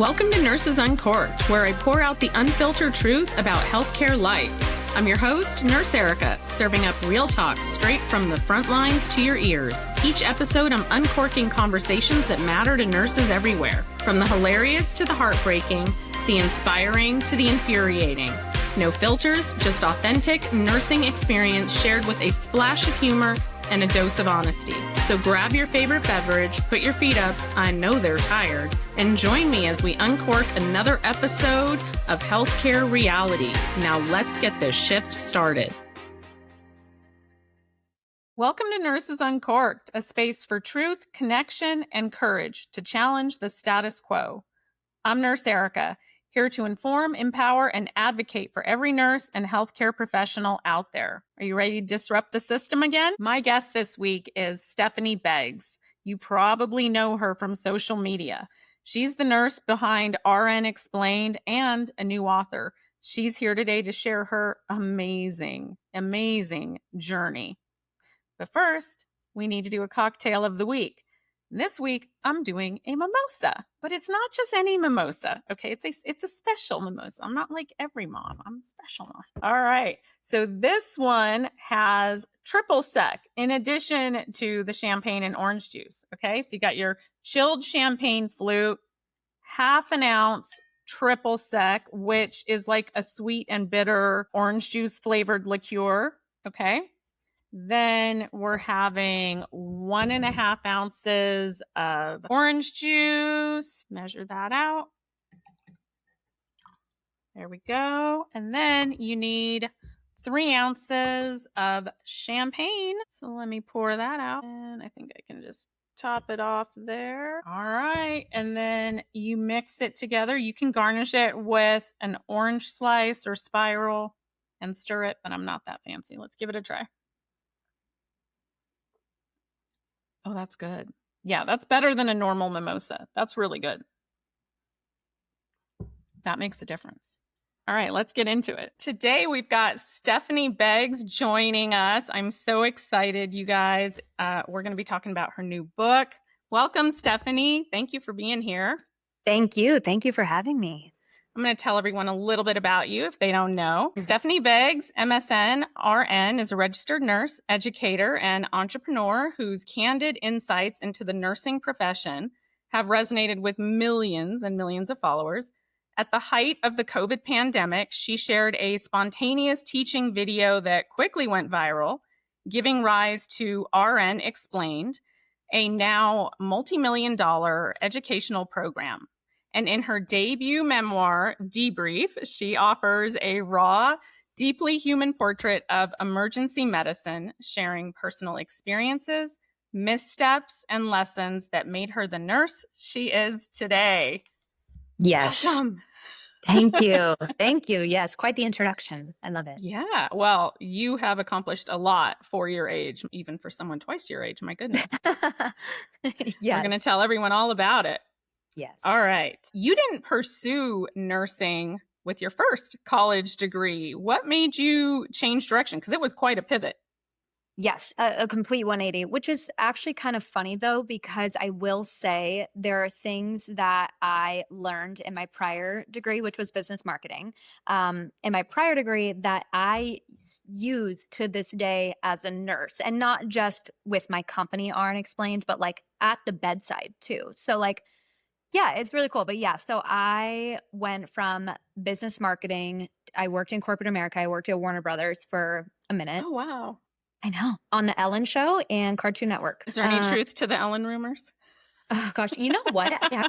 Welcome to Nurses Uncorked, where I pour out the unfiltered truth about healthcare life. I'm your host, Nurse Erica, serving up real talk straight from the front lines to your ears. Each episode, I'm uncorking conversations that matter to nurses everywhere, from the hilarious to the heartbreaking, the inspiring to the infuriating. No filters, just authentic nursing experience shared with a splash of humor and a dose of honesty. So grab your favorite beverage, put your feet up, I know they're tired, and join me as we uncork another episode of Healthcare Reality. Now let's get this shift started. Welcome to Nurses Uncorked, a space for truth, connection, and courage to challenge the status quo. I'm Nurse Erica, here to inform, empower, and advocate for every nurse and healthcare professional out there. Are you ready to disrupt the system again? My guest this week is Stephanee Beggs. You probably know her from social media. She's the nurse behind RN Explained and a new author. She's here today to share her amazing journey. But first, we need to do a cocktail of the week. This week, I'm doing a mimosa, but it's not just any mimosa, okay? It's a special mimosa. I'm not like every mom. I'm a special mom. All right. So this one has triple sec in addition to the champagne and orange juice, okay? So you got your chilled champagne flute, half an ounce triple sec, which is like a sweet and bitter orange juice flavored liqueur, okay? Then we're having 1.5 ounces of orange juice. Measure that out. There we go. And then you need 3 ounces of champagne. So let me pour that out. And I think I can just top it off there. All right. And then you mix it together. You can garnish it with an orange slice or spiral and stir it, but I'm not that fancy. Let's give it a try. Oh, that's good. Yeah, that's better than a normal mimosa. That's really good. That makes a difference. All right, let's get into it. Today, we've got Stephanee Beggs joining us. I'm so excited, you guys. We're going to be talking about her new book. Welcome, Stephanee. Thank you for being here. Thank you. Thank you for having me. I'm going to tell everyone a little bit about you if they don't know. Stephanee Beggs MSN RN is a registered nurse, educator, and entrepreneur whose candid insights into the nursing profession have resonated with millions and millions of followers. At the height of the COVID pandemic, she shared a spontaneous teaching video that quickly went viral, giving rise to RN Explained, a now multi-million-dollar educational program. And in her debut memoir, Debrief, she offers a raw, deeply human portrait of emergency medicine, sharing personal experiences, missteps, and lessons that made her the nurse she is today. Yes. Welcome. Thank you. Thank you. Yes, quite the introduction. I love it. Yeah. Well, you have accomplished a lot for your age, even for someone twice your age. My goodness. Yes. We're going to tell everyone all about it. Yes. All right. You didn't pursue nursing with your first college degree. What made you change direction? Because it was quite a pivot. Yes, a complete 180, which is actually kind of funny though, because I will say there are things that I learned in my prior degree, which was business marketing, in my prior degree that I use to this day as a nurse, and not just with my company RN Explained, but like at the bedside too. So like, yeah, it's really cool. But yeah, so I went from business marketing. I worked in corporate America. I worked at Warner Brothers for a minute. Oh, wow. I know. On the Ellen Show and Cartoon Network. Is there any truth to the Ellen rumors? Oh gosh, you know what? I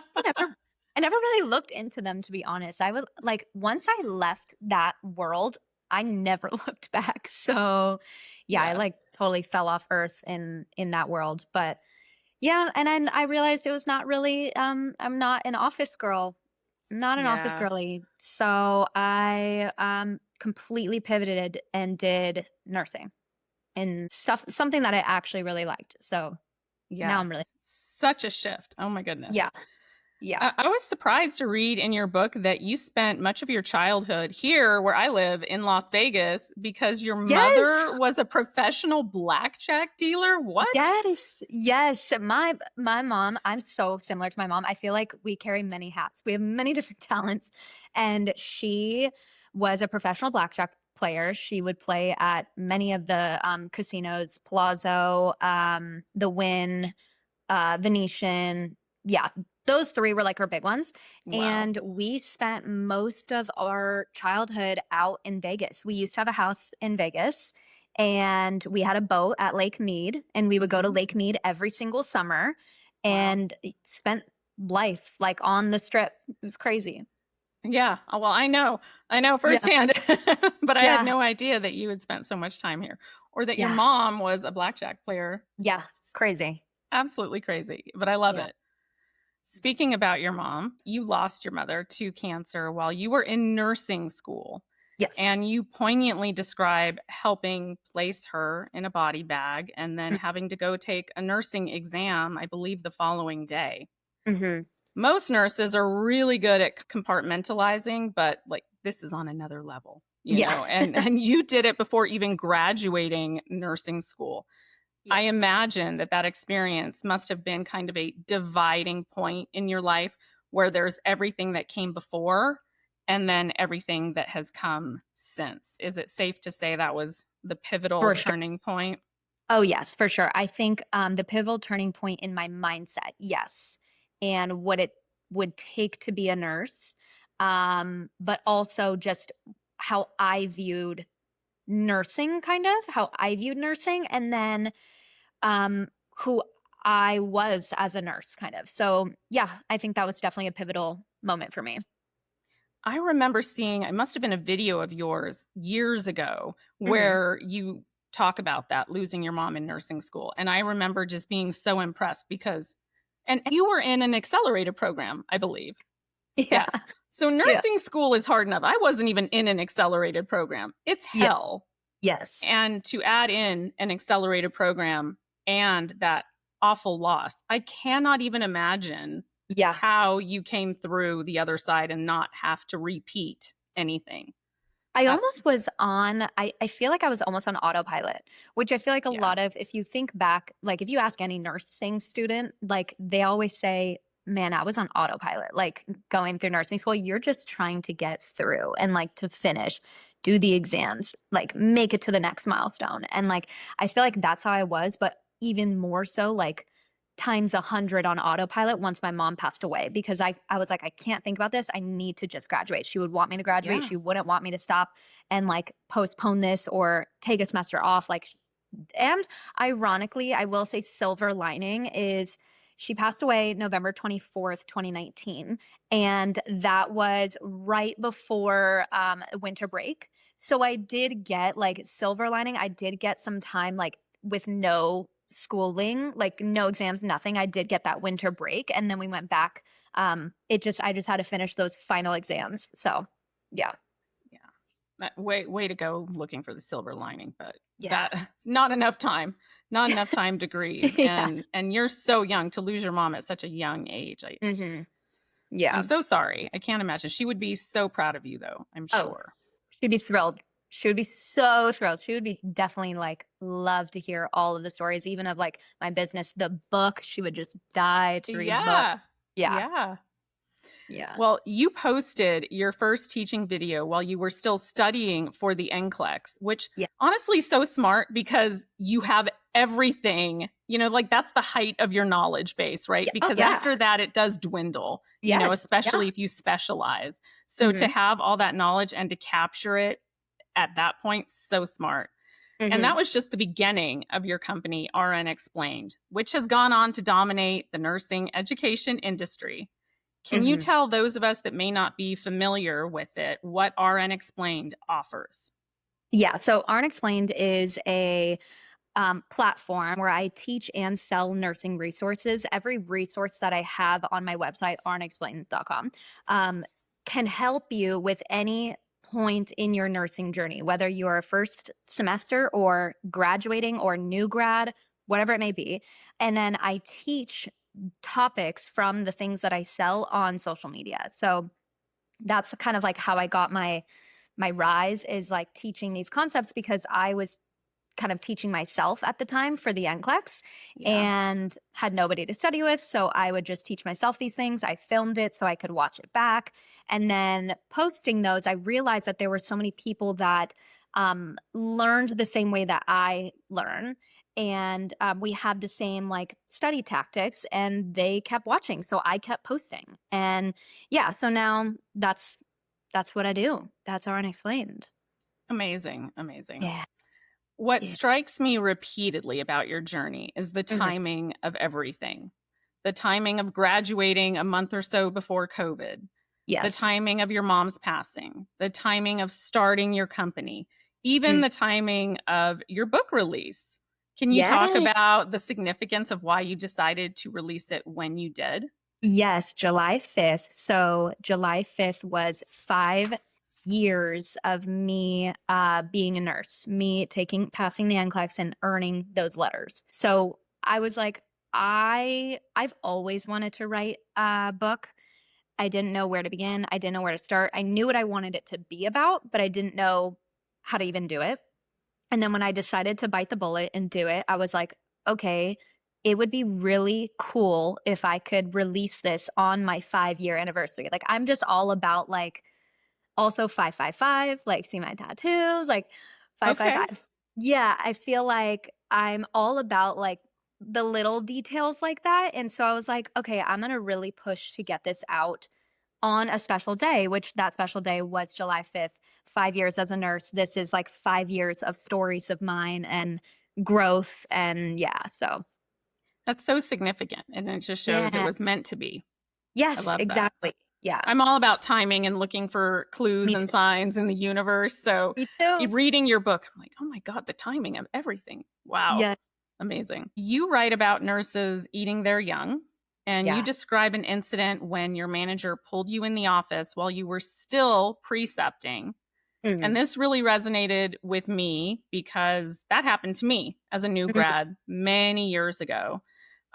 never really looked into them, to be honest. I would like once I left that world, I never looked back. So yeah, I like totally fell off earth in that world. But yeah, and then I realized it was not really I'm not an office girl. I'm not an office girly. So I completely pivoted and did nursing. And something that I actually really liked. So now I'm really such a shift. Oh my goodness. Yeah. Yeah. I was surprised to read in your book that you spent much of your childhood here where I live in Las Vegas because your Yes. mother was a professional blackjack dealer. What? Yes. Yes. My mom, I'm so similar to my mom. I feel like we carry many hats. We have many different talents. And she was a professional blackjack player. She would play at many of the casinos, Palazzo, the Wynn, Venetian. Yeah, those 3 were like her big ones. Wow. And we spent most of our childhood out in Vegas. We used to have a house in Vegas and we had a boat at Lake Mead and we would go to Mhm. Lake Mead every single summer Wow. and spent life like on the strip. It was crazy. Yeah. Well, I know Yeah. firsthand, but I had Yeah. no idea that you had spent so much time here or that your Yeah. mom was a blackjack player. Yeah. That's Crazy. absolutely crazy, but I love Yeah. it. Speaking about your mom, you lost your mother to cancer while you were in nursing school. Yes. And you poignantly describe helping place her in a body bag and then having to go take a nursing exam, I believe, the following day. Mm-hmm. Most nurses are really good at compartmentalizing, but like this is on another level, Yeah. and you did it before even graduating nursing school. I Yeah. imagine that that experience must have been kind of a dividing point in your life where there's everything that came before and then everything that has come since. Is it safe to say that was the pivotal For sure. turning point? Oh, yes, for sure. I think, the pivotal turning point in my mindset, yes, and what it would take to be a nurse, but also just how I viewed nursing kind of, how I viewed nursing, and then, who I was as a nurse kind of. So, yeah, I think that was definitely a pivotal moment for me. I remember seeing, it must have been a video of yours years ago Mhm. where you talk about that, losing your mom in nursing school. And I remember just being so impressed because, and you were in an accelerated program, I believe. Yeah, Yeah. So yeah. nursing school is hard enough. I wasn't even in an accelerated program. It's Yes, hell. yes. And to add in an accelerated program and that awful loss, I cannot even imagine Yeah. how you came through the other side and not have to repeat anything. I That's, almost was on I feel like I was almost on autopilot, which I feel like a yeah. lot of if you think back, like if you ask any nursing student, like they always say, "Man, I was on autopilot." Like going through nursing school, you're just trying to get through and like to finish, do the exams, like make it to the next milestone. And like I feel like that's how I was, but even more so like times 100 on autopilot once my mom passed away because I was like, I can't think about this. I need to just graduate. She would want me to graduate. Yeah. She wouldn't want me to stop and like postpone this or take a semester off. And ironically, I will say silver lining is she passed away November 24th, 2019. And that was right before winter break. So I did get like silver lining. I did get some time like with no schooling, like no exams, nothing. I did get that winter break and then we went back. I just had to finish those final exams. So yeah. Yeah. Way to go looking for the silver lining, but Yeah. that not enough time. Not enough time to grieve. Yeah. And you're so young to lose your mom at such a young age. Hmm. I'm Yeah. so sorry. I can't imagine. She would be so proud of you though, I'm Oh, sure. she'd be thrilled. She would be so thrilled. She would be definitely like love to hear all of the stories, even of like my business, the book. She would just die to read the book. Yeah. Yeah. Yeah. Yeah. Well, you posted your first teaching video while you were still studying for the NCLEX, which Yeah. honestly so smart because you have everything, like that's the height of your knowledge base, right? Yeah. Oh, Because yeah. after that it does dwindle, Yes. Yeah. especially if you specialize. So to Hmm. have all that knowledge and to capture it at that point, so smart. And that Hmm. was just the beginning of your company, RN Explained, which has gone on to dominate the nursing education industry. Can you Hmm. tell those of us that may not be familiar with it what RN Explained offers? Yeah. So Aren't Explained is a platform where I teach and sell nursing resources. Every resource that I have on my website, arnexplained.com, can help you with any point in your nursing journey, whether you're a first semester or graduating or new grad, whatever it may be. And then I teach topics from the things that I sell on social media. So that's kind of like how I got my rise, is like teaching these concepts, because I was kind of teaching myself at the time for the NCLEX Yeah. and had nobody to study with. So I would just teach myself these things. I filmed it so I could watch it back. And then posting those, I realized that there were so many people that learned the same way that I learn. And we had the same like study tactics, and they kept watching. So I kept posting. And yeah, so now that's what I do. That's RN Explained. Amazing. Amazing. Yeah. What Yeah. strikes me repeatedly about your journey is the Mhm. timing of everything. The timing of graduating a month or so before COVID, the Yes. timing of your mom's passing, the timing of starting your company, even Mm. the timing of your book release. Can you talk Yes. about the significance of why you decided to release it when you did? Yes, July 5th. So July 5th was 5 years of me being a nurse, me passing the NCLEX and earning those letters. So I was like, I've always wanted to write a book. I didn't know where to begin. I didn't know where to start. I knew what I wanted it to be about, but I didn't know how to even do it. And then when I decided to bite the bullet and do it, I was like, okay, it would be really cool if I could release this on my 5 year anniversary. Like, I'm just all about like, also 555, like, see my tattoos, like Okay. 555. Yeah, I feel like I'm all about like the little details like that. And so I was like, okay, I'm going to really push to get this out on a special day, which that special day was July 5th. 5 years as a nurse. This is like 5 years of stories of mine and growth. And yeah, so That's so significant. And it just shows it yeah. was meant to be. I Yes, love that. exactly. Yeah. I'm all about timing and looking for clues Me and too. signs in the universe. So, Me too. reading your book, I'm like, oh my God, the timing of everything. Wow. Yes. Amazing. You write about nurses eating their young, and you Yeah. describe an incident when your manager pulled you in the office while you were still precepting. And Mhm. this really resonated with me because that happened to me as a new Mhm. grad many years ago.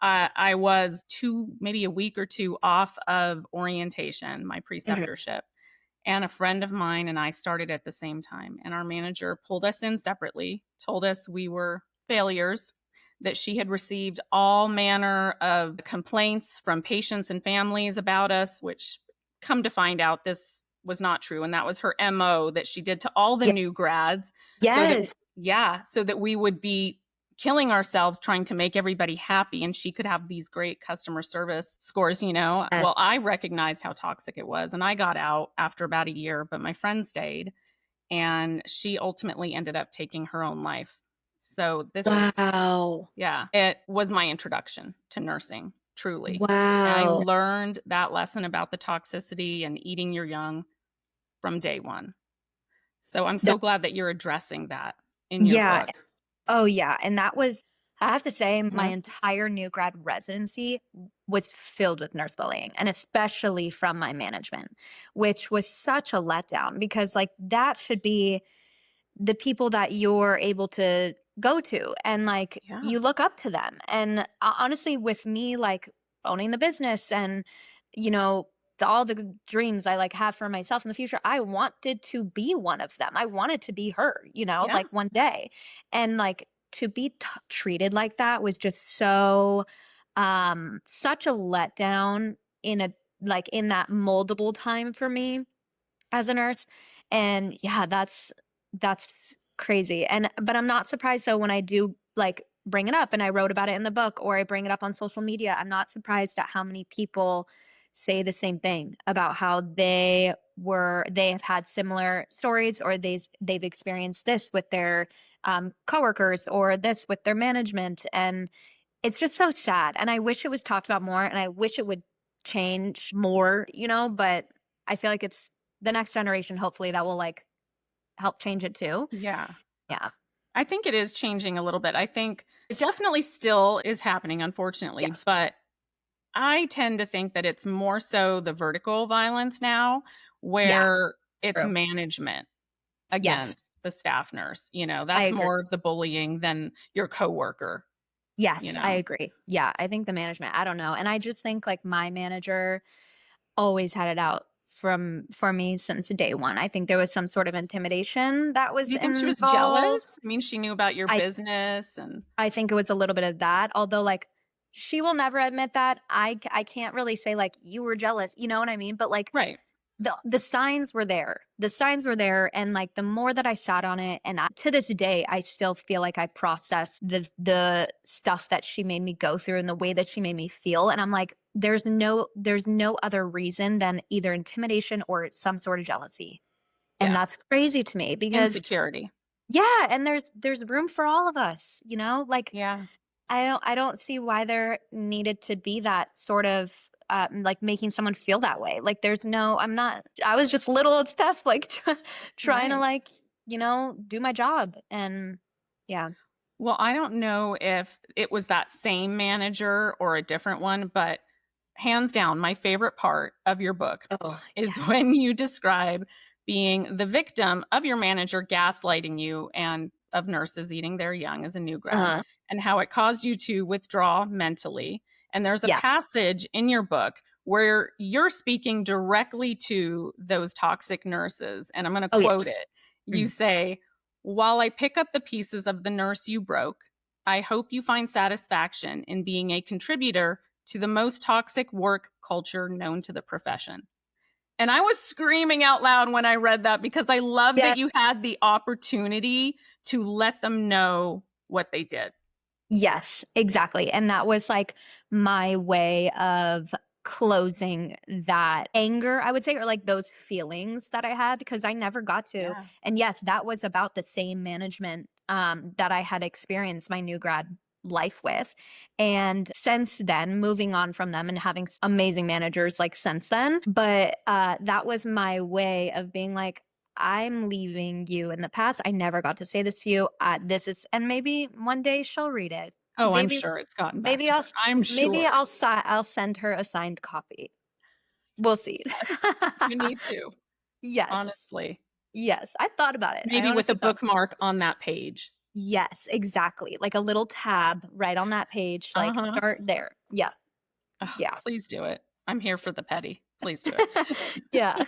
I was maybe a week or two off of orientation, my Mhm. preceptorship. And a friend of mine and I started at the same time. And our manager pulled us in separately, told us we were failures, that she had received all manner of complaints from patients and families about us, which come to find out this was not true. And that was her MO that she did to all the Yeah. new grads so that, Yes. yeah, so that we would be killing ourselves trying to make everybody happy and she could have these great customer service scores. Yes. Well, I recognized how toxic it was and I got out after about a year, but my friend stayed and she ultimately ended up taking her own life. So this is, Wow. yeah, it was my introduction to nursing, truly. I Wow. learned that lesson about the toxicity and eating your young from day one. So I'm so That, glad that you're addressing that in your yeah. book. Oh, yeah, and that was, I have to say, my Mhm. entire new grad residency was filled with nurse bullying, and especially from my management, which was such a letdown, because, like, that should be the people that you're able to go to, and, like, Yeah. you look up to them. And honestly, with me, like, owning the business and, you know, all the dreams I like have for myself in the future, I wanted to be one of them. I wanted to be her, Yeah. like one day. And like to be treated like that was just so such a letdown in a like in that moldable time for me as a nurse. And yeah, that's crazy. And but I'm not surprised, so when I do like bring it up and I wrote about it in the book or I bring it up on social media, I'm not surprised at how many people say the same thing about how they have had similar stories, or they've experienced this with their coworkers, or this with their management. And it's just so sad, and I wish it was talked about more, and I wish it would change more, but I feel like it's the next generation, hopefully, that will, like, help change it too. Yeah. Yeah. I think it is changing a little bit. I think it definitely still is happening, unfortunately, Yes. but I tend to think that it's more so the vertical violence now Yeah. where it's True. management Yes. against the staff nurse. I That's agree. more of the bullying than your coworker. Yes, I agree. Yeah, I think the management, I don't know. And I just think like my manager always had it out for me since day one. I think there was some sort of intimidation that Do was you think she was jealous? involved. I mean, she knew about your I business and I think it was a little bit of that, although, like, she will never admit that. I can't really say, like, "You were jealous," you know what I mean? But, like, right. the signs were there. The signs were there, and, like, the more that I sat on it, and to this day, I still feel like I process the stuff that she made me go through and the way that she made me feel, and I'm like, there's no other reason than either intimidation or some sort of jealousy, and Yeah. that's crazy to me because Insecurity. yeah, and there's room for all of us, you know? Like, Yeah. I don't see why there needed to be that sort of, like, making someone feel that way. Like, there's no I was just little and stuff, like, trying to, Right. like, do my job, and yeah. Well, I don't know if it was that same manager or a different one, but hands down, my favorite part of your book Oh, is yes. when you describe being the victim of your manager gaslighting you and of nurses eating their young as a new grad, Uh-huh. and how it caused you to withdraw mentally. And there's a Yeah. passage in your book where you're speaking directly to those toxic nurses. And I'm going to Oh, quote yes. it. You Mm. say, "While I pick up the pieces of the nurse you broke, I hope you find satisfaction in being a contributor to the most toxic work culture known to the profession." And I was screaming out loud when I read that because I love Yeah. that you had the opportunity to let them know what they did. Yes, exactly, and that was, like, my way of closing that anger, I would say, or, like, those feelings that I had because I never got to, Yeah. and yes, that was about the same management, that I had experienced my new grad life with, and since then, moving on from them and having amazing managers, like, since then, but, that was my way of being like, I'm leaving you in the past. I never got to say this to you. This is, and maybe one day she'll read it. Oh, I'm Maybe, sure it's gotten back maybe to I'll, her. I'm maybe sure. I'll send her a signed copy. We'll see. Yes. You need to, Yes, honestly. yes. I thought about it. I Maybe with a honestly thought. bookmark on that page. Yes, exactly. Like a little tab right on that page. Like Uh-huh. start there. Yeah, Oh, yeah, please do it. I'm here for the petty. Please do it. yeah.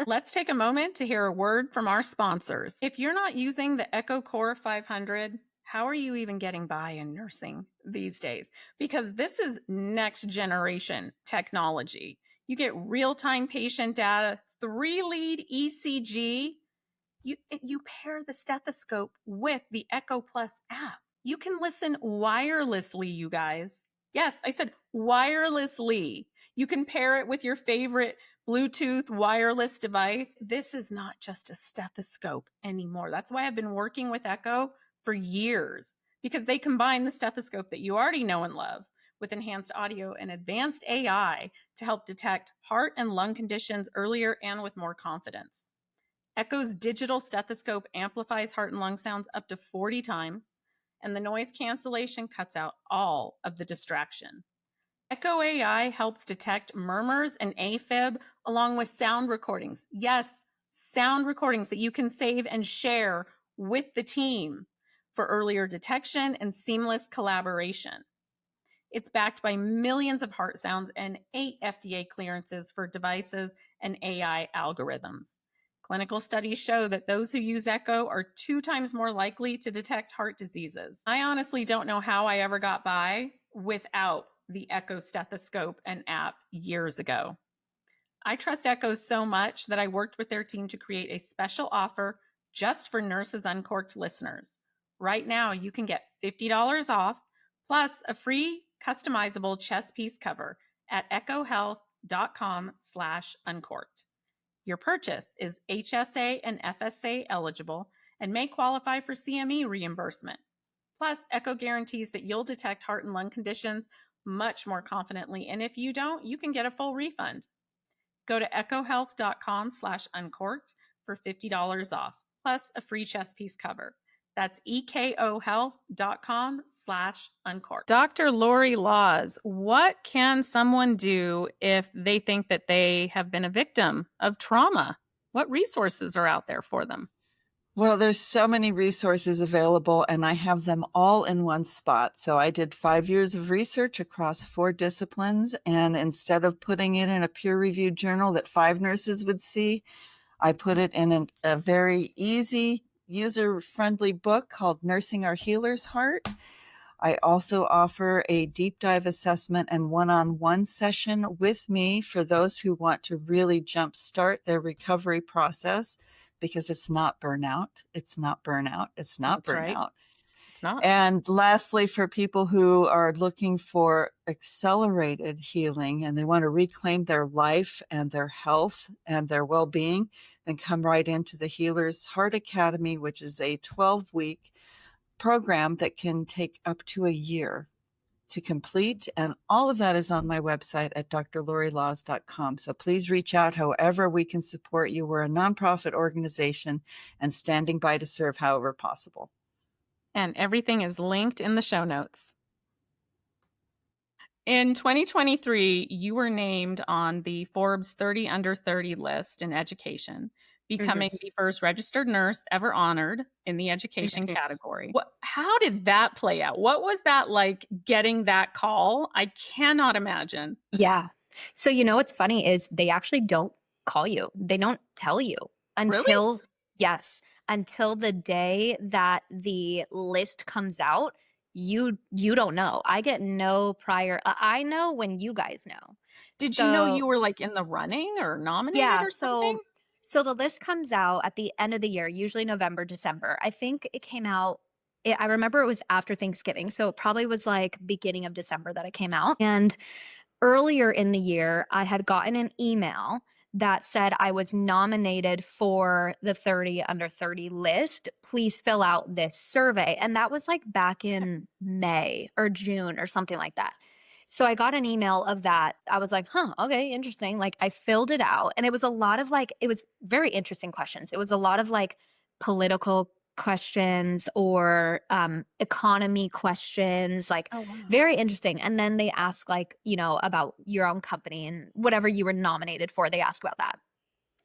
Let's take a moment to hear a word from our sponsors. If you're not using the Echo Core 500, how are you even getting by in nursing these days? Because this is next generation technology. You get real time patient data, 3-lead ECG. You pair the stethoscope with the Echo Plus app. You can listen wirelessly, you guys. Yes, I said wirelessly. You can pair it with your favorite Bluetooth wireless device. This is not just a stethoscope anymore. That's why I've been working with Echo for years, because they combine the stethoscope that you already know and love with enhanced audio and advanced AI to help detect heart and lung conditions earlier and with more confidence. Echo's digital stethoscope amplifies heart and lung sounds up to 40 times, and the noise cancellation cuts out all of the distraction. Echo AI helps detect murmurs and AFib along with sound recordings. Yes, sound recordings that you can save and share with the team for earlier detection and seamless collaboration. It's backed by millions of heart sounds and 8 FDA clearances for devices and AI algorithms. Clinical studies show that those who use Echo are 2 times more likely to detect heart diseases. I honestly don't know how I ever got by without the Echo stethoscope and app years ago. I trust Echo so much that I worked with their team to create a special offer just for Nurses Uncorked listeners. Right now, you can get $50 off plus a free customizable chest piece cover at echohealth.com/uncorked. Your purchase is HSA and FSA eligible and may qualify for CME reimbursement. Plus, Echo guarantees that you'll detect heart and lung conditions much more confidently, and if you don't, you can get a full refund. Go to echohealth.com/uncorked for $50 off, plus a free chest piece cover. That's ekohealth.com/uncorked. Dr. Lori Laws, what can someone do if they think that they have been a victim of trauma? What resources are out there for them? Well, there's so many resources available, and I have them all in one spot. So I did 5 years of research across 4 disciplines, and instead of putting it in a peer-reviewed journal that 5 nurses would see, I put it in a very easy, user-friendly book called Nursing Our Healer's Heart. I also offer a deep dive assessment and one-on-one session with me for those who want to really jumpstart their recovery process, because it's not burnout. It's not burnout. It's not That's right. burnout. It's not. And lastly, for people who are looking for accelerated healing and they want to reclaim their life and their health and their well-being, then come right into the Healer's Heart Academy, which is a 12-week program that can take up to a year to complete. And all of that is on my website at drlorilaws.com. So please reach out however we can support you. We're a nonprofit organization and standing by to serve however possible. And everything is linked in the show notes. In 2023, you were named on the Forbes 30 Under 30 list in education, becoming the first registered nurse ever honored in the education category. How did that play out? What was that like, getting that call? I cannot imagine. Yeah. So, what's funny is they actually don't call you. They don't tell you Really? until, yes, until the day that the list comes out. You don't know. I get no prior. I know when you guys know. Did you know So you were like in the running or nominated yeah. or So something? so the list comes out at the end of the year, usually November, December. I think it came out. I remember it was after Thanksgiving, so it probably was like beginning of December that it came out. And earlier in the year, I had gotten an email that said I was nominated for the 30 under 30 list. Please fill out this survey. And that was like back in May or June or something like that. So I got an email of that. I was like, huh, okay, interesting. Like I filled it out and it was a lot of like, it was very interesting questions. It was a lot of like political questions or economy questions, like Oh, wow. very interesting. And then they ask like, about your own company and whatever you were nominated for, they ask about that.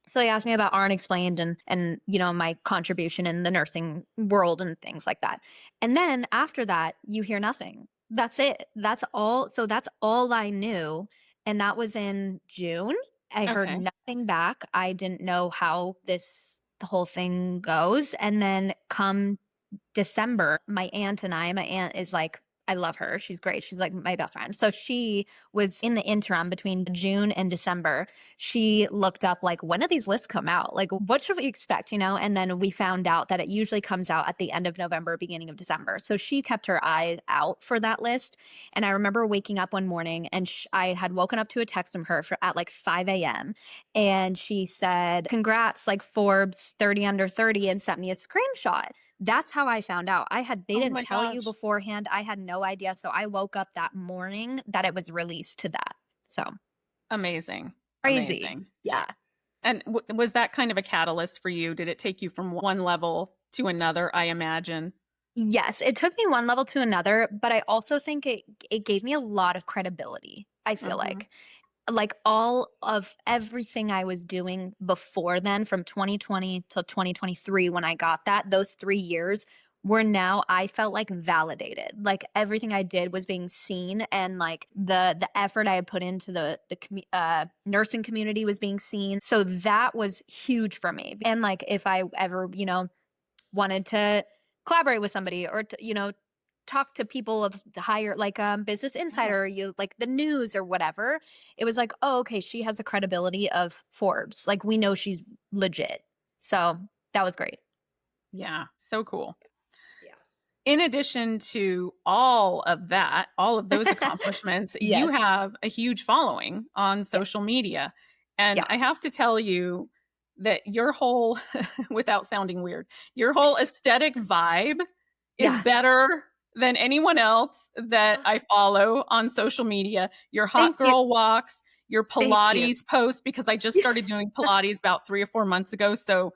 So they asked me about RN Explained and my contribution in the nursing world and things like that. And then after that, you hear nothing. That's it. That's all. So that's all I knew. And that was in June. I heard Okay. nothing back. I didn't know how the whole thing goes. And then come December, my aunt is like, I love her. She's great. She's like my best friend. So she was in the interim between June and December. She looked up like, when do these lists come out? Like, what should we expect? And then we found out that it usually comes out at the end of November, beginning of December. So she kept her eye out for that list. And I remember waking up one morning and I had woken up to a text from her at like 5 a.m. And she said, congrats, like Forbes 30 under 30, and sent me a screenshot. That's how I found out. They Oh didn't my tell you gosh. beforehand. I had no idea. So I woke up that morning that it was released to that. So Amazing. crazy. Amazing. Yeah. And was that kind of a catalyst for you? Did it take you from one level to another, I imagine? Yes, it took me one level to another, but I also think it gave me a lot of credibility. I feel Mhm. like all of everything I was doing before then from 2020 till 2023 when I got that, those 3 years were now I felt like validated. Like everything I did was being seen and like the effort I had put into the nursing community was being seen. So that was huge for me. And like if I ever, wanted to collaborate with somebody or to, talk to people of the higher like Business Yeah. Insider or you like the news or whatever, it was like, oh, okay, she has the credibility of Forbes, like we know she's legit. So that was great. Yeah. So cool. Yeah. In addition to all of that, all of those accomplishments, you Yes. have a huge following on Yeah. social media. And Yeah. I have to tell you that your whole, without sounding weird, your whole aesthetic vibe is Yeah. better than anyone else that I follow on social media. Your hot Thank you. girl walks, your Thank you. Pilates posts, because I just started doing Pilates about 3 or 4 months ago. So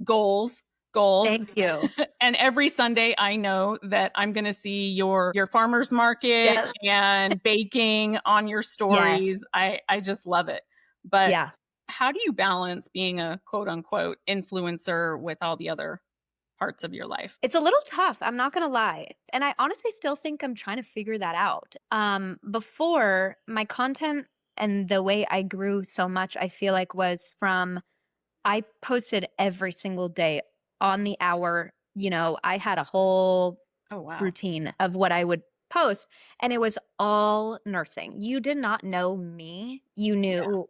goals, goals. Thank you. And every Sunday I know that I'm going to see your farmers market Yeah. and baking on your Yes. stories. I just love it. But Yeah. how do you balance being a quote unquote influencer with all the other parts of your life? It's a little tough, I'm not gonna lie. And I honestly still think I'm trying to figure that out. Before, my content and the way I grew so much, I feel like was from I posted every single day on the hour. I had a whole Oh, wow. routine of what I would post, and it was all nursing. You did not know me. You Yeah. knew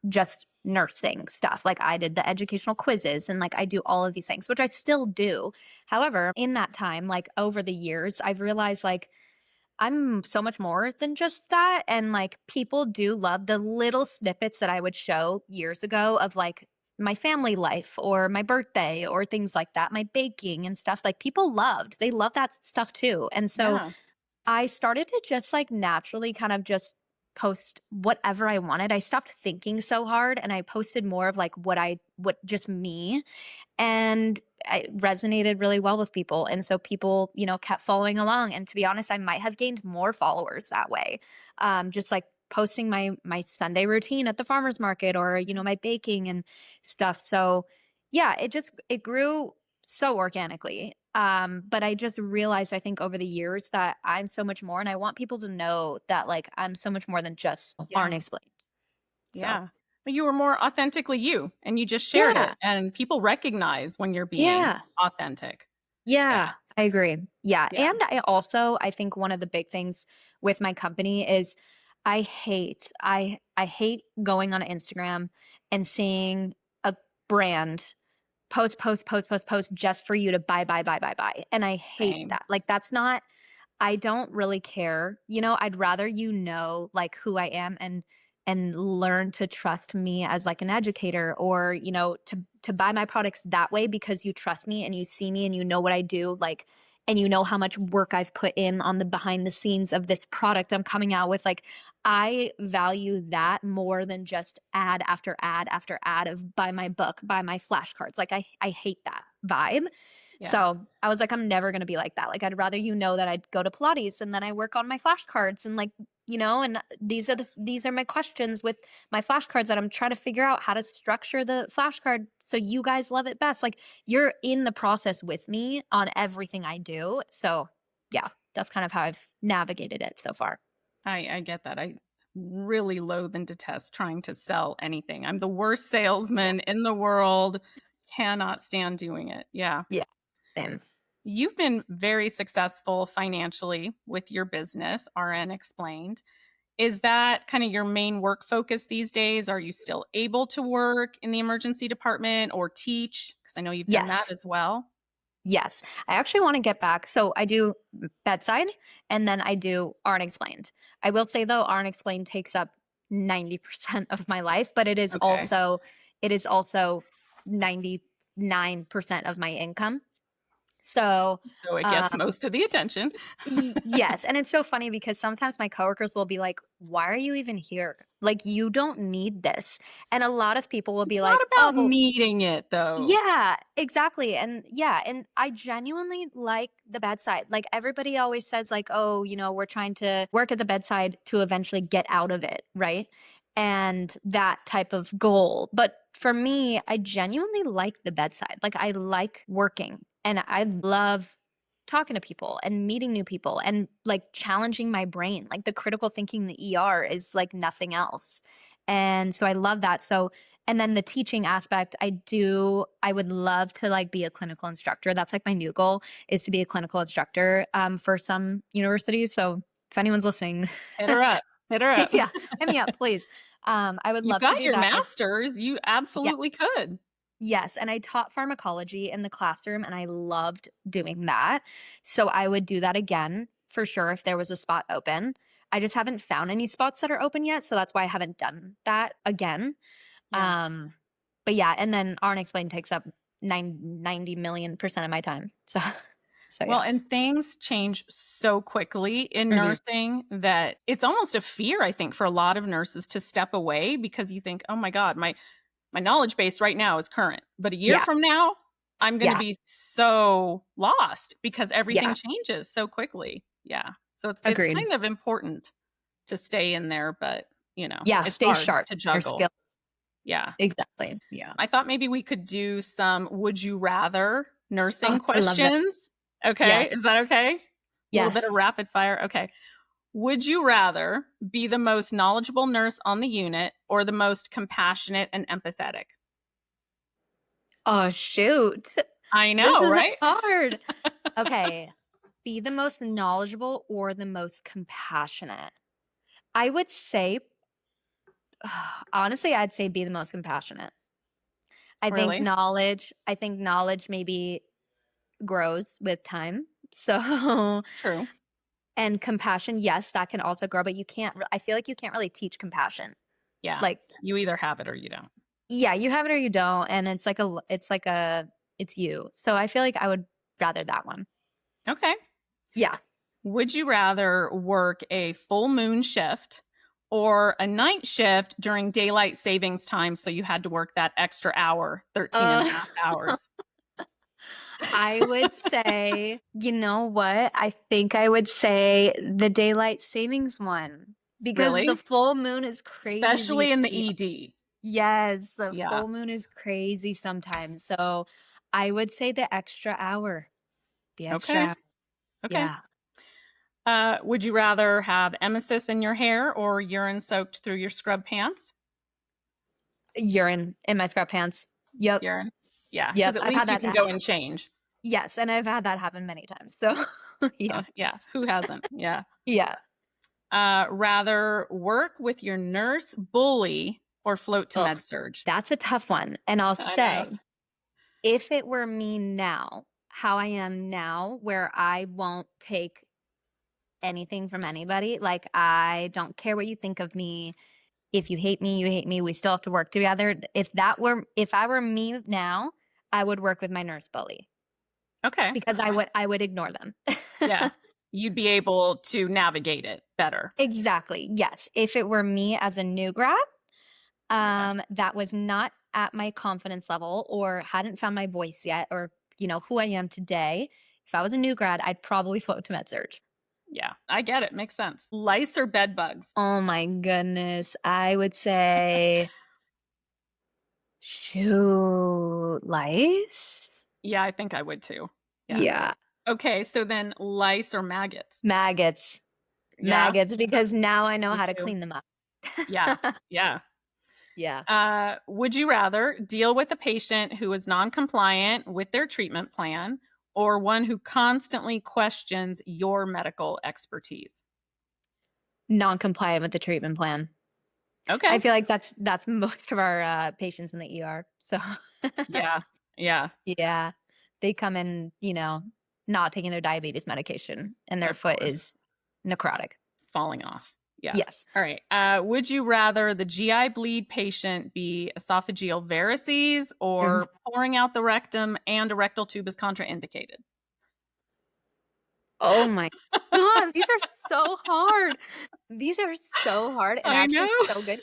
just nursing stuff. Like I did the educational quizzes and like I do all of these things, which I still do. However, in that time, like over the years, I've realized like I'm so much more than just that. And like people do love the little snippets that I would show years ago of like my family life or my birthday or things like that, my baking and stuff. Like people loved, they love that stuff too. And so Yeah. I started to just like naturally kind of just post whatever I wanted. I stopped thinking so hard and I posted more of like what just me, and it resonated really well with people. And so people, kept following along. And to be honest, I might have gained more followers that way. Just like posting my Sunday routine at the farmer's market or, my baking and stuff. So yeah, it grew so organically. But I just realized I think over the years that I'm so much more and I want people to know that like I'm so much more than just Yeah. unexplained. So Yeah. But you were more authentically you and you just shared yeah. it. And people recognize when you're being Yeah. authentic. Yeah, I agree. Yeah. Yeah. And I think one of the big things with my company is I hate going on Instagram and seeing a brand post just for you to buy. And I hate Same. that. Like that's not I don't really care. I'd rather like who I am and learn to trust me as like an educator or, to buy my products that way because you trust me and you see me and you know what I do, like and you know how much work I've put in on the behind the scenes of this product I'm coming out with. Like I value that more than just ad after ad after ad of buy my book, buy my flashcards. Like I hate that vibe. Yeah. So I was like, I'm never going to be like that. Like, I'd rather that I'd go to Pilates and then I work on my flashcards and like, and these are my questions with my flashcards that I'm trying to figure out how to structure the flashcard so you guys love it best. Like you're in the process with me on everything I do. So yeah, that's kind of how I've navigated it so far. I get that. I really loathe and detest trying to sell anything. I'm the worst salesman in the world. Cannot stand doing it. Yeah. Yeah. Same. You've been very successful financially with your business, RN Explained. Is that kind of your main work focus these days? Are you still able to work in the emergency department or teach? Because I know you've done that Yes. as well. Yes. I actually want to get back. So I do Bedside and then I do RN Explained. I will say though, RN Explained takes up 90% of my life, but Okay. it is also 99% of my income. So So it gets um most of the attention. Yes, and it's so funny because sometimes my coworkers will be like, "Why are you even here? Like you don't need this." And a lot of people will be It's not like, about "Oh, needing it though. yeah, exactly." And yeah, and I genuinely like the bedside. Like everybody always says like, "Oh, we're trying to work at the bedside to eventually get out of it," right? And that type of goal. But for me, I genuinely like the bedside. Like I like working and I love talking to people and meeting new people and like challenging my brain. Like the critical thinking in the ER is like nothing else. And so I love that. So and then the teaching aspect, I would love to like be a clinical instructor. That's like my new goal is to be a clinical instructor for some universities. So if anyone's listening, Hit her up. Hit her up. yeah, hit me up, please. I would You've love to got do your that. master's. You Yeah, absolutely could. yes. And I taught pharmacology in the classroom and I loved doing that. So I would do that again for sure if there was a spot open. I just haven't found any spots that are open yet. So that's why I haven't done that again. Yeah. But yeah, and then RN Explained takes up 90 million% of my time. So Well, yeah. and things change so quickly in Mhm. nursing that it's almost a fear, I think, for a lot of nurses to step away because you think, oh my God, my knowledge base right now is current. But a year Yeah. from now, I'm going to Yeah. be so lost because everything Yeah. changes so quickly. Yeah. So it's Agreed. kind of important to stay in there, but Yeah. it's Stay hard sharp. to Your juggle. skills. Yeah. Exactly. Yeah. I thought maybe we could do some would you rather nursing Oh, I love that. questions. Okay. Yes. Is that okay? A little bit of Yes. rapid fire. Okay. Would you rather be the most knowledgeable nurse on the unit or the most compassionate and empathetic? Oh, shoot. I This know, is right? hard. Okay. Be the most knowledgeable or the most compassionate? I would say, honestly, I'd say be the most compassionate. Really? I think knowledge maybe grows with time. So, True. and compassion, yes, that can also grow, but I feel like you can't really teach compassion. Yeah. Like, You either have it or you don't. yeah, you have it or you don't. And it's you. So I feel like I would rather that one. Okay. Yeah. Would you rather work a full moon shift or a night shift during daylight savings time so you had to work that extra hour, 13 and a half hours? I would say, you know what? I think I would say the daylight savings one because Really? the full moon is crazy. Especially in the ED. Yes, the Yeah. full moon is crazy sometimes. So I would say the extra hour. The extra Okay. hour. Okay. Yeah. Would you rather have emesis in your hair or urine soaked through your scrub pants? Urine in my scrub pants. Yep. Urine. Yeah, Yep. because at I've had least you that can go and change. Yes, and I've had that happen many times. So yeah. Yeah. Who hasn't? Yeah. Yeah. Rather work with your nurse bully or float to Ugh, med surge? that's a tough one. And I'll I say, know. if it were me now, how I am now, where I won't take anything from anybody, like I don't care what you think of me. If you hate me, you hate me. We still have to work together. If I were me now, I would work with my nurse bully Okay. because I would ignore them. Yeah. You'd be able to navigate it better. Exactly. Yes. If it were me as a new grad, that was not at my confidence level or hadn't found my voice yet or, who I am today. If I was a new grad, I'd probably float to med surge. Yeah, I get it. Makes sense. Lice or bed bugs? Oh my goodness. I would say, shoot, lice? Yeah, I think I would too. Yeah. Okay, so then lice or maggots? Maggots. Yeah, Maggots, because now I know me how to too. clean them up. Yeah, yeah. Yeah. Would you rather deal with a patient who is non-compliant with their treatment plan or one who constantly questions your medical expertise? Non-compliant with the treatment plan. Okay. I feel like that's most of our patients in the ER. So Yeah. yeah, they come in, not taking their diabetes medication and their Of foot course. is necrotic. Falling off. Yeah. Yes. All right. Would you rather the GI bleed patient be esophageal varices or pouring out the rectum and a rectal tube is contraindicated? Oh my God, these are so hard. These are so hard and I actually know. so good.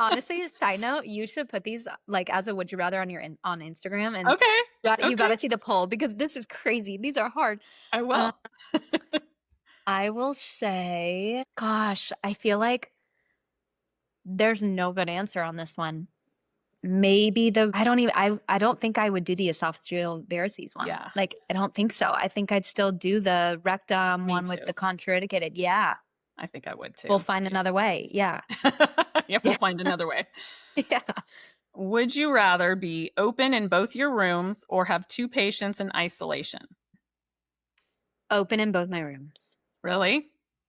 Honestly, a side note, you should put these like as a would you rather on on Instagram and Okay. you got to see the poll because this is crazy. These are hard. I will. I will say, gosh, I feel like there's no good answer on this one. Maybe I don't think I would do the esophageal varices one. Yeah. Like, I don't think so. I think I'd still do the rectum Me one too. with the contraindicated. Yeah. I think I would too. We'll find another way. Yeah. Yeah, we'll find another way. Yeah. Would you rather be open in both your rooms or have 2 patients in isolation? Open in both my rooms. Really?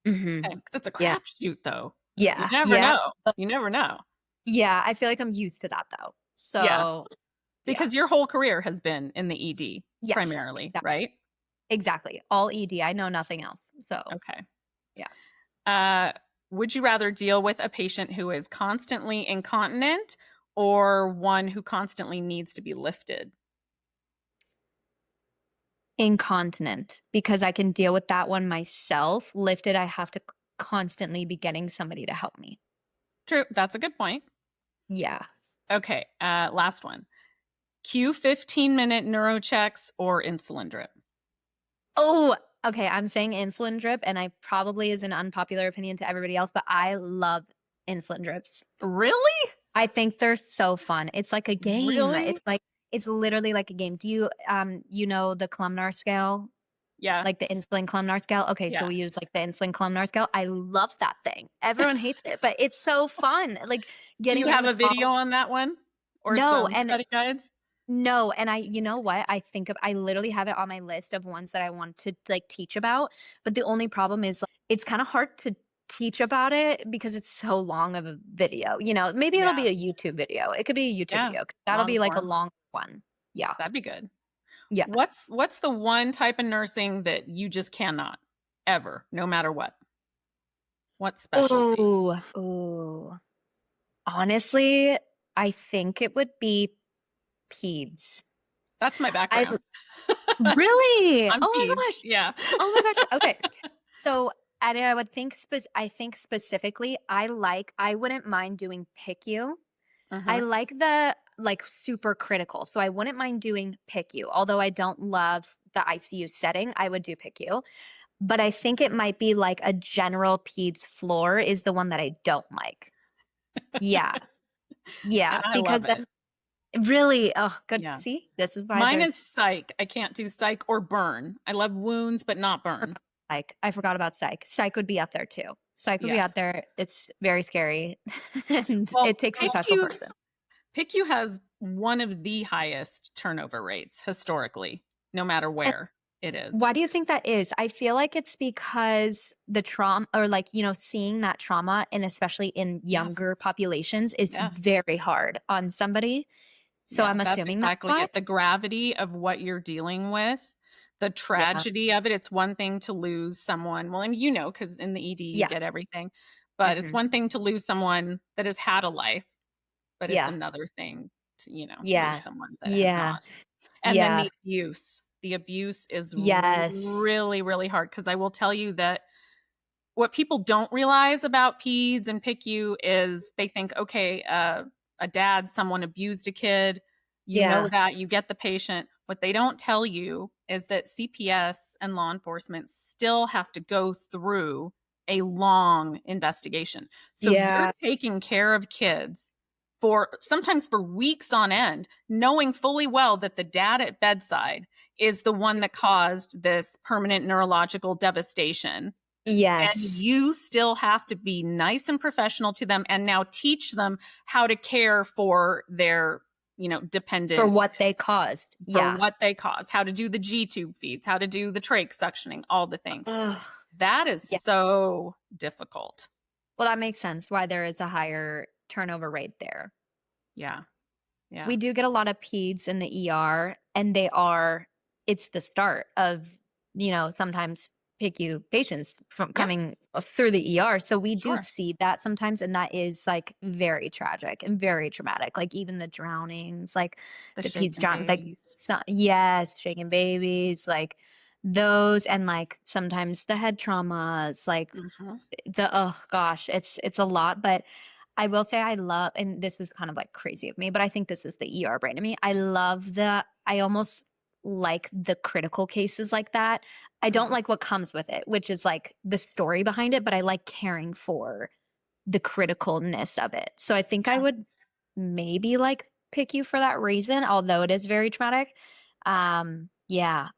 Mm-hmm. Okay, 'cause it's a Yeah. crapshoot though. Yeah. You never know. You never know. Yeah. I feel like I'm used to that though. So Because your whole career has been in the ED yes, primarily, exactly. right? Exactly. All ED. I know nothing else. So Okay. yeah. Would you rather deal with a patient who is constantly incontinent or one who constantly needs to be lifted? Incontinent, because I can deal with that one myself. Lifted, I have to constantly be getting somebody to help me. True. That's a good point. Yeah. Okay. Last one. Q 15-minute neurochecks or insulin drip? Oh, okay. I'm saying insulin drip, and I probably is an unpopular opinion to everybody else, but I love insulin drips. Really? I think they're so fun. It's like a game. Really? It's like, It's literally like a game. Do you you know the Columnar scale? Yeah. Like the insulin Columnar scale? Okay, so Yeah. we use like the insulin Columnar scale. I love that thing. Everyone hates it, but it's so fun. Like Do you getting in have the a video call. on that one or No, some and study guides? no, and you know what? I literally have it on my list of ones that I want to like teach about. But the only problem is like, it's kind of hard to teach about it because it's so long of a video. You know, maybe it'll Yeah. be a YouTube video. It could be a YouTube Yeah. video. That'll Long be like a form. long one. Yeah. That'd be good. Yeah. What's the one type of nursing that you just cannot ever, no matter what? What specialty? Oh. Honestly, I think it would be peds. That's my I background. really? I'm Oh my peds. gosh. Yeah. Oh my gosh. Okay. So, I would think I think specifically, I wouldn't mind doing PICU. I Uh-huh. like the like super critical. So I wouldn't mind doing PICU. Although I don't love the ICU setting, I would do PICU. But I think it might be like a general peds floor is the one that I don't like. Yeah. Yeah. And I Because love it. then really, oh, good. Yeah. See, this is why Mine is there's psych. I can't do psych or burn. I love wounds, but not burn. psych. I forgot about psych. Psych would be up there too. Psych would be Yeah. up there. It's very scary and Well, it takes a special person. PICU has one of the highest turnover rates historically, no matter where it is. Why do you think that is? I feel like it's because the trauma or like, you know, seeing that trauma and especially in younger populations is very hard on somebody. So I'm assuming that's exactly that's it. The gravity of what you're dealing with, the tragedy of it. It's one thing to lose someone. Well, and you know, because in the ED you get everything, but it's one thing to lose someone that has had a life, but it's another thing to, you know, lose someone that has not. And then the abuse. The abuse is really, really hard because I will tell you that what people don't realize about peds and PICU is they think, okay, a dad, someone abused a kid. You know that, you get the patient. What they don't tell you is that CPS and law enforcement still have to go through a long investigation. So you're taking care of kids for sometimes for weeks on end, knowing fully well that the dad at bedside is the one that caused this permanent neurological devastation. And you still have to be nice and professional to them and now teach them how to care for their, you know, dependent. For what they caused. For what they caused. How to do the G-tube feeds, how to do the trach suctioning, all the things. That is so difficult. Well, that makes sense why there is a higher turnover rate there. Yeah. Yeah. We do get a lot of peds in the ER and it's the start of, you know, sometimes PICU patients from coming through the ER. So we do see that sometimes. And that is like very tragic and very traumatic. Like even the drownings, like the peds drowning, like, shaking babies, like those. And like sometimes the head traumas, like oh gosh, it's a lot. But I will say I love, and this is kind of like crazy of me, but I think this is the ER brain to me. I almost like the critical cases like that. I don't like what comes with it, which is like the story behind it, but I like caring for the criticalness of it. So I think I would maybe like PICU for that reason, although it is very traumatic. I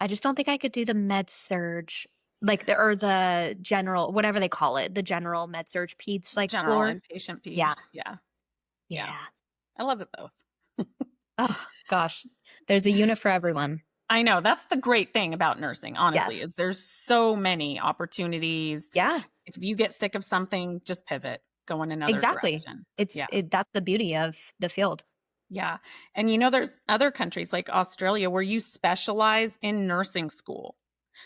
just don't think I could do the med surge, like the general, whatever they call it, the general med surge peds, like general inpatient peds. Yeah. I love it both. Oh gosh, there's a unit for everyone. I know. That's the great thing about nursing, honestly, is there's so many opportunities. Yeah. If you get sick of something, just pivot, go in another direction. That's the beauty of the field. Yeah. And you know, there's other countries like Australia where you specialize in nursing school.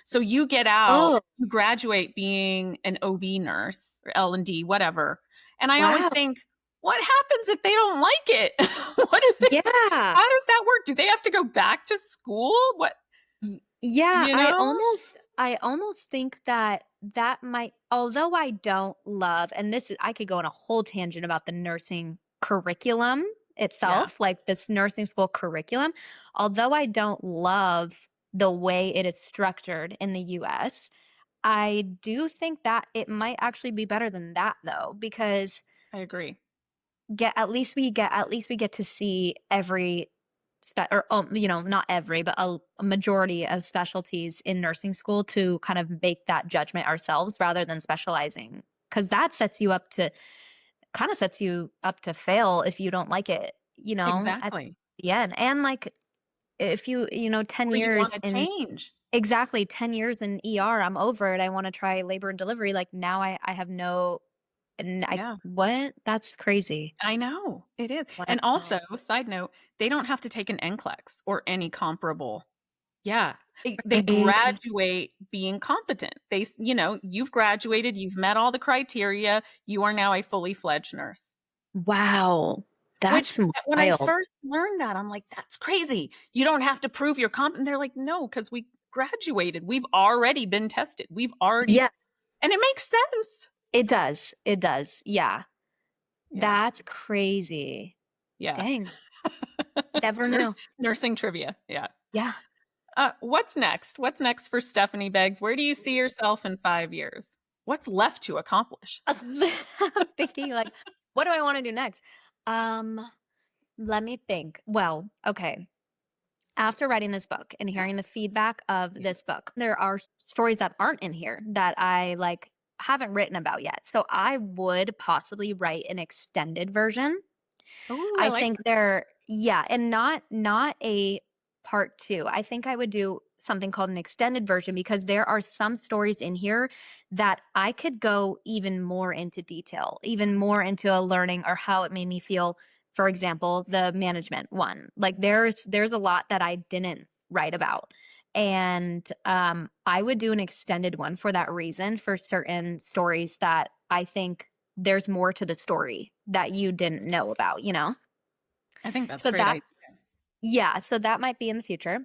So you get out, you graduate being an OB nurse or L&D, whatever. And I always think, what happens if they don't like it? What is it? How does that work? Do they have to go back to school? What? Yeah, you know? I almost think that might, although I don't love, and I could go on a whole tangent about the nursing curriculum itself, like this nursing school curriculum, although I don't love the way it is structured in the US, I do think that it might actually be better than that though, because I agree. at least we get to see every not every, but a majority of specialties in nursing school to kind of make that judgment ourselves rather than specializing. Because that sets you up to fail if you don't like it, at Exactly. the end. And like if 10 Or you want years to in change. exactly 10 years in ER, I'm over it. I want to try labor and delivery. Like now I have no, and Yeah. what? That's crazy. I know it is. Wow. And also, side note, they don't have to take an NCLEX or any comparable. Yeah. They Crazy. graduate being competent. You've graduated, you've met all the criteria. You are now a fully fledged nurse. Wow. Which That's when I wild. first learned that, I'm like, that's crazy. You don't have to prove you're competent. They're like, no, because we graduated. We've already been tested. Yeah, And it makes sense. it does. It does. Yeah. Yeah. That's crazy. Yeah. Dang. Never knew. Nursing trivia. Yeah. Yeah. What's next? What's next for Stephanee Beggs? Where do you see yourself in 5 years? What's left to accomplish? I'm thinking like, what do I want to do next? Let me think. Well, okay. After writing this book and hearing the feedback of this book, there are stories that aren't in here that I haven't written about yet. So I would possibly write an extended version. Ooh, I I like think and not a part 2. I think I would do something called an extended version because there are some stories in here that I could go even more into detail, even more into a learning or how it made me feel. For example, the management one. Like there's a lot that I didn't write about. And I would do an extended one for that reason, for certain stories that I think there's more to the story that you didn't know about, I think that's So a great idea. yeah, so that might be in the future.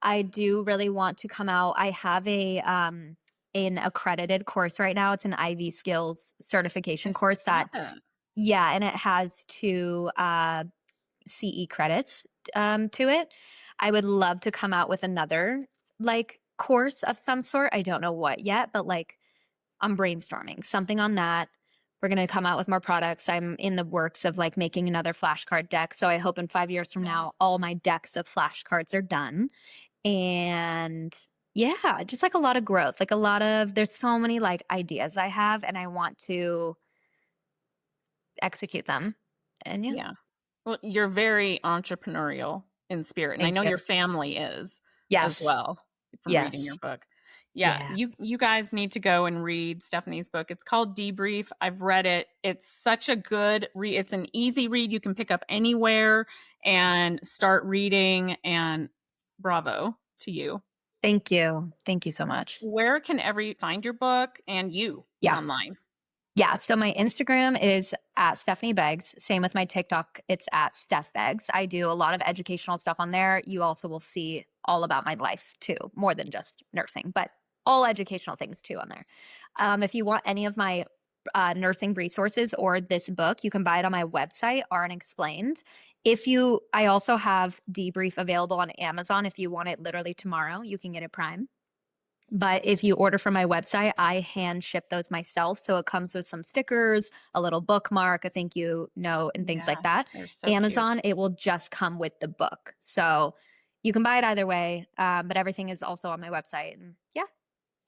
I do really want to come out. I have an accredited course right now. It's an IV skills certification I course saw that, that. yeah, and it has 2 CE credits to it. I would love to come out with another course of some sort. I don't know what yet, but I'm brainstorming something on that. We're going to come out with more products. I'm in the works of making another flashcard deck. So I hope in 5 years from now, Yes. all my decks of flashcards are done. And yeah, just a lot of growth, there's so many ideas I have and I want to execute them. And yeah, Yeah. Well, you're very entrepreneurial in spirit, and I thank know you. your family is as Yes. well from reading your Yes. book. Yeah, Yeah. you guys need to go and read Stephanee's book. It's called Debrief. I've read it. It's such a good read. It's an easy read you can pick up anywhere and start reading, and bravo to you. Thank you. Thank you so much. Where can find your book and you Yeah. online? Yeah. So my Instagram is at Stephanee Beggs. Same with my TikTok. It's at Steph Beggs. I do a lot of educational stuff on there. You also will see all about my life too, more than just nursing, but all educational things too on there. If you want any of my nursing resources or this book, you can buy it on my website, RN Explained. I also have Debrief available on Amazon. If you want it literally tomorrow, you can get it Prime. But if you order from my website, I hand ship those myself. So it comes with some stickers, a little bookmark, a thank you note, and things like that. They're so cute. Amazon, it will just come with the book. So you can buy it either way, but everything is also on my website. And yeah,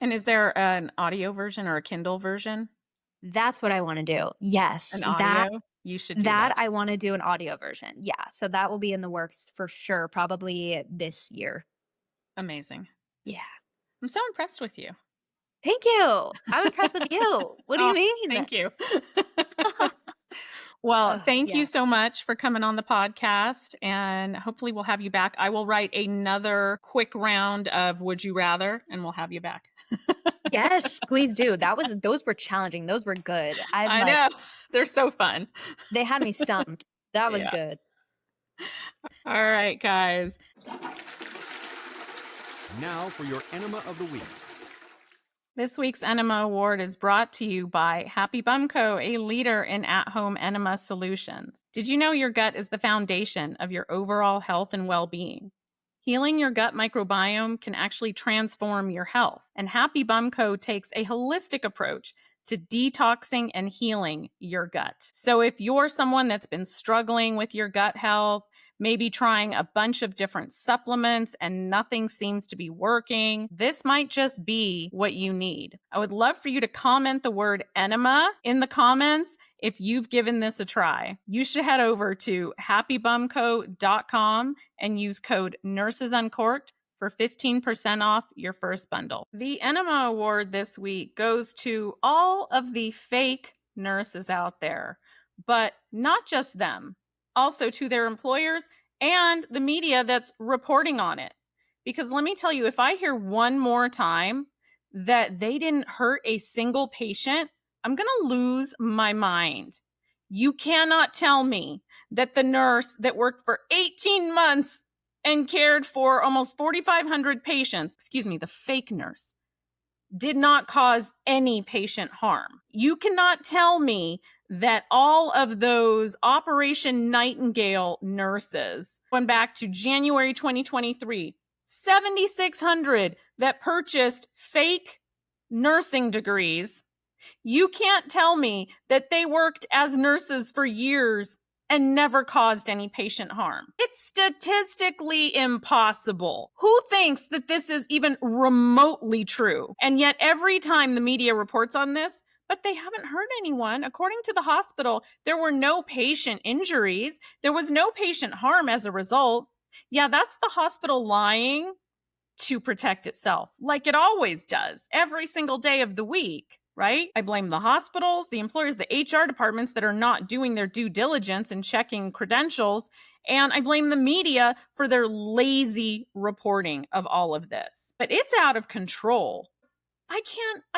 And is there an audio version or a Kindle version? that's what I want to do. Yes, An audio? You should do that that. I want to do an audio version. Yeah, so that will be in the works for sure, probably this year. Amazing. Yeah. I'm so impressed with you. Thank you. I'm impressed with you. What do you mean? Thank you. Well, thank you so much for coming on the podcast, and hopefully we'll have you back. I will write another quick round of Would You Rather, and we'll have you back. Yes, please do. Those were challenging. Those were good. I know. They're so fun. They had me stumped. That was Yeah. good. All right, guys. Now for your Enema of the Week. This week's Enema Award is brought to you by Happy Bum Co., a leader in at-home enema solutions. Did you know your gut is the foundation of your overall health and well-being? Healing your gut microbiome can actually transform your health, and Happy Bum Co. takes a holistic approach to detoxing and healing your gut. So if you're someone that's been struggling with your gut health, maybe trying a bunch of different supplements and nothing seems to be working, this might just be what you need. I would love for you to comment the word enema in the comments if you've given this a try. You should head over to happybumco.com and use code NURSESUNCORKED for 15% off your first bundle. The Enema Award this week goes to all of the fake nurses out there, but not just them, also to their employers and the media that's reporting on it. Because let me tell you, if I hear one more time that they didn't hurt a single patient, I'm going to lose my mind. You cannot tell me that the nurse that worked for 18 months and cared for almost 4,500 patients, the fake nurse, did not cause any patient harm. You cannot tell me that all of those Operation Nightingale nurses, going back to January 2023, 7,600 that purchased fake nursing degrees, you can't tell me that they worked as nurses for years and never caused any patient harm. It's statistically impossible. Who thinks that this is even remotely true? And yet every time the media reports on this, but they haven't hurt anyone. According to the hospital, there were no patient injuries. There was no patient harm as a result. Yeah, that's the hospital lying to protect itself, like it always does, every single day of the week. Right? I blame the hospitals, the employers, the HR departments that are not doing their due diligence and checking credentials. And I blame the media for their lazy reporting of all of this. But it's out of control. I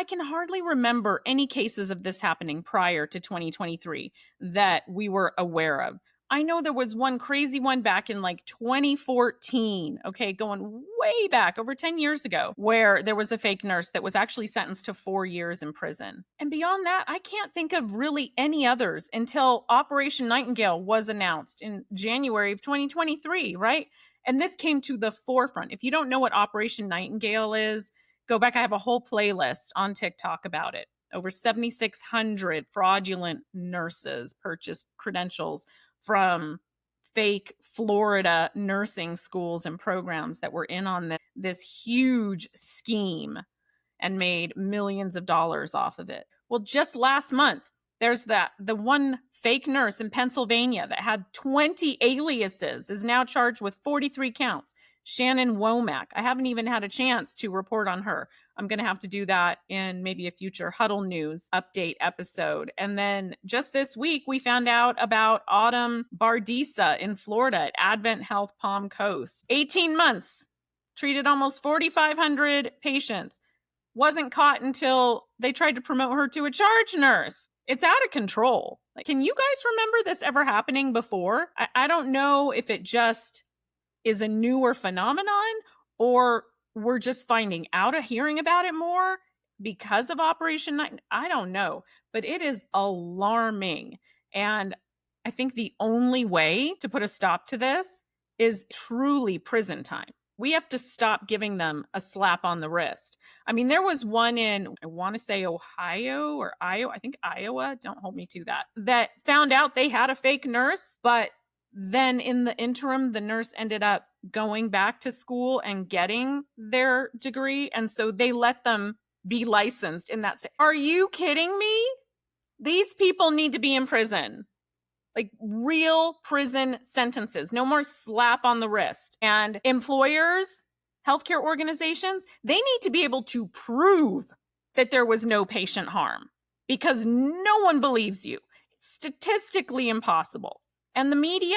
can hardly remember any cases of this happening prior to 2023 that we were aware of. I know there was one crazy one back in like 2014, okay, going way back over 10 years ago, where there was a fake nurse that was actually sentenced to 4 years in prison. And beyond that, I can't think of really any others until Operation Nightingale was announced in January of 2023, right? And this came to the forefront. If you don't know what Operation Nightingale is, go back. I have a whole playlist on TikTok about it. Over 7,600 fraudulent nurses purchased credentials from fake Florida nursing schools and programs that were in on this huge scheme and made millions of dollars off of it. Well, just last month, there's the one fake nurse in Pennsylvania that had 20 aliases is now charged with 43 counts. Shannon Womack. I haven't even had a chance to report on her. I'm going to have to do that in maybe a future Huddle News update episode. And then just this week, we found out about Autumn Bardisa in Florida at Advent Health Palm Coast. 18 months, treated almost 4,500 patients. Wasn't caught until they tried to promote her to a charge nurse. It's out of control. Like, can you guys remember this ever happening before? I don't know if it just is a newer phenomenon or we're just finding out or hearing about it more because of Operation Night. I don't know, but it is alarming. And I think the only way to put a stop to this is truly prison time. We have to stop giving them a slap on the wrist. I mean, there was one in, I want to say Ohio or Iowa, I think Iowa, don't hold me to that found out they had a fake nurse, but then in the interim, the nurse ended up going back to school and getting their degree. And so they let them be licensed in that state. Are you kidding me? These people need to be in prison. Like real prison sentences. No more slap on the wrist. And employers, healthcare organizations, they need to be able to prove that there was no patient harm because no one believes you. It's statistically impossible. And the media,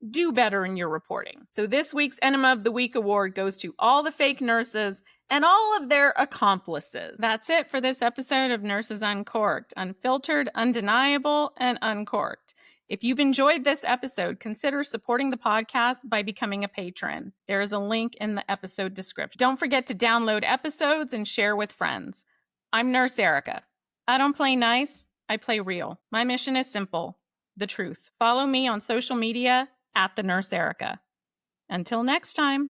do better in your reporting. So this week's Enema of the Week award goes to all the fake nurses and all of their accomplices. That's it for this episode of Nurses Uncorked, unfiltered, undeniable, and uncorked. If you've enjoyed this episode, consider supporting the podcast by becoming a patron. There is a link in the episode description. Don't forget to download episodes and share with friends. I'm Nurse Erica. I don't play nice, I play real. My mission is simple. The truth. Follow me on social media @the Nurse Erica. Until next time.